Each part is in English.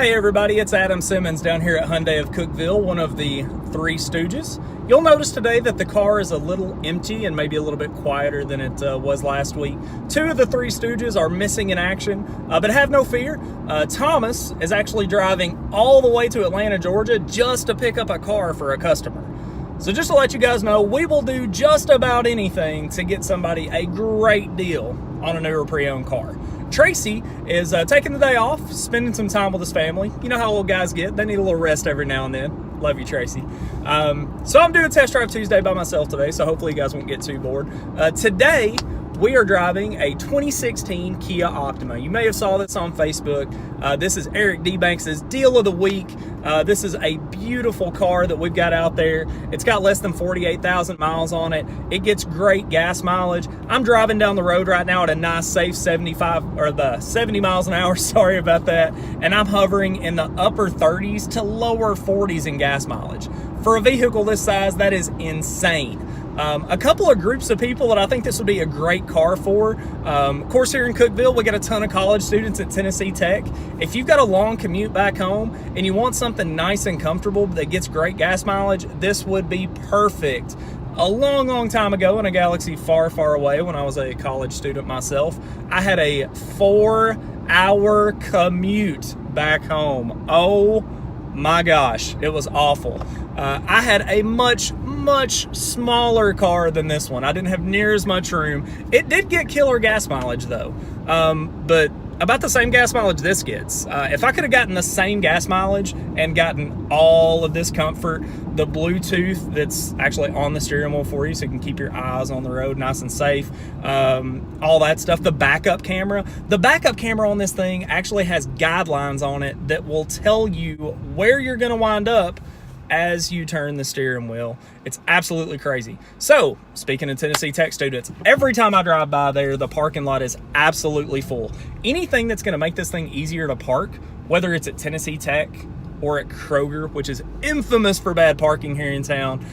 Hey everybody, it's Adam Simmons down here at Hyundai of Cookeville, one of the Three Stooges. You'll notice today that the car is a little empty and maybe a little bit quieter than it was last week. Two of the Three Stooges are missing in action, but have no fear. Thomas is actually driving all the way to Atlanta, Georgia just to pick up a car for a customer. So just to let you guys know, we will do just about anything to get somebody a great deal on a newer pre-owned car. Tracy is taking the day off, spending some time with his family. You know how old guys get. They need a little rest every now and then. Love you, Tracy. So I'm doing Test Drive Tuesday by myself today, so hopefully you guys won't get too bored. Today, we are driving a 2016 Kia Optima. You may have saw this on Facebook. This is Eric Deebanks' Deal of the Week. This is a beautiful car that we've got out there. It's got less than 48,000 miles on it. It gets great gas mileage. I'm driving down the road right now at a nice safe 70 miles an hour, sorry about that. And I'm hovering in the upper 30s to lower 40s in gas mileage. For a vehicle this size, that is insane. A couple of groups of people that I think this would be a great car for. Of course, here in Cookeville, we got a ton of college students at Tennessee Tech. If you've got a long commute back home and you want something nice and comfortable that gets great gas mileage, this would be perfect. A long time ago in a galaxy far, far away when I was a college student myself, I had a 4-hour commute back home. Oh my gosh, it was awful. I had a much smaller car than this one. I didn't have near as much room. It did get killer gas mileage though, but about the same gas mileage this gets. If I could have gotten the same gas mileage and gotten all of this comfort, the Bluetooth that's actually on the steering wheel for you so you can keep your eyes on the road nice and safe, all that stuff, the backup camera on this thing actually has guidelines on it that will tell you where you're gonna wind up as you turn the steering wheel. It's absolutely crazy. So, speaking of Tennessee Tech students, every time I drive by there, the parking lot is absolutely full. Anything that's gonna make this thing easier to park, whether it's at Tennessee Tech or at Kroger, which is infamous for bad parking here in town,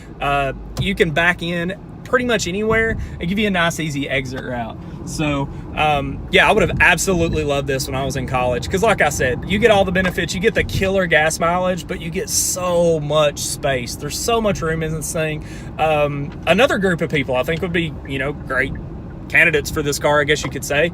you can back in pretty much anywhere and give you a nice easy exit route. So yeah, I would have absolutely loved this when I was in college, because like I said, you get all the benefits. You get the killer gas mileage, but you get so much space. There's so much room in this thing. Another group of people I think would be, you know, great candidates for this car, I guess you could say.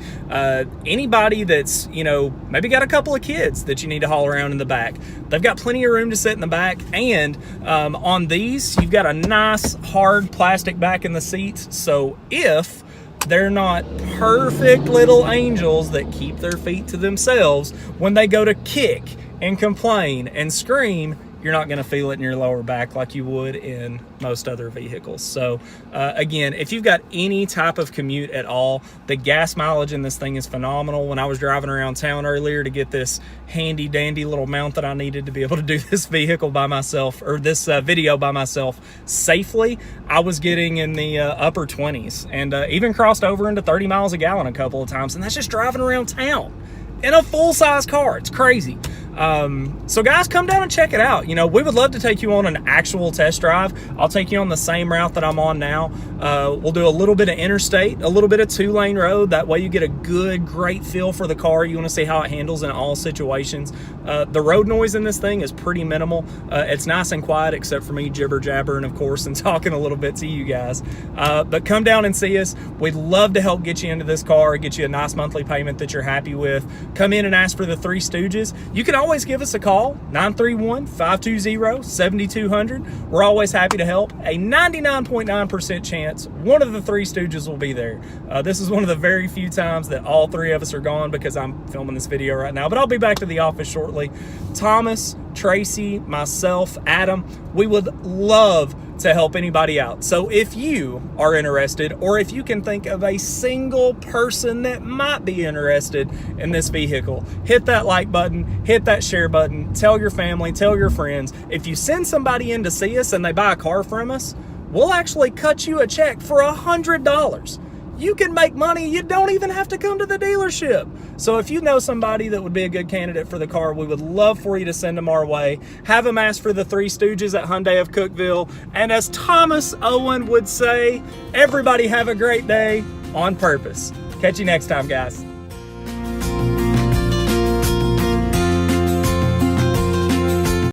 Anybody that's, you know, maybe got a couple of kids that you need to haul around in the back. They've got plenty of room to sit in the back, and on these, you've got a nice hard plastic back in the seats, so if they're not perfect little angels that keep their feet to themselves, when they go to kick and complain and scream, you're not going to feel it in your lower back like you would in most other vehicles. So again, if you've got any type of commute at all, the gas mileage in this thing is phenomenal. When I was driving around town earlier to get this handy dandy little mount that I needed to be able to do this vehicle by myself, or this video by myself safely, I was getting in the upper 20s, and even crossed over into 30 miles a gallon a couple of times, and that's just driving around town in a full-size car. It's crazy. So guys, come down and check it out. You know, we would love to take you on an actual test drive. I'll take you on the same route that I'm on now. We'll do a little bit of interstate, a little bit of 2-lane road. That way you get a great feel for the car. You want to see how it handles in all situations. The road noise in this thing is pretty minimal. It's nice and quiet, except for me jibber jabbering, of course, and talking a little bit to you guys. But come down and see us. We'd love to help get you into this car, get you a nice monthly payment that you're happy with. Come in and ask for the Three Stooges. You can always give us a call, 931-520-7200. We're always happy to help. A 99.9% chance one of the Three Stooges will be there. This is one of the very few times that all three of us are gone, because I'm filming this video right now, but I'll be back to the office shortly. Thomas, Tracy, myself, Adam, we would love to help anybody out. So if you are interested, or if you can think of a single person that might be interested in this vehicle, hit that like button, hit that share button, tell your family, tell your friends. If you send somebody in to see us and they buy a car from us, we'll actually cut you a check for $100. You can make money. You don't even have to come to the dealership. So if you know somebody that would be a good candidate for the car, we would love for you to send them our way. Have them ask for the Three Stooges at Hyundai of Cookeville. And as Thomas Owen would say, everybody have a great day on purpose. Catch you next time, guys.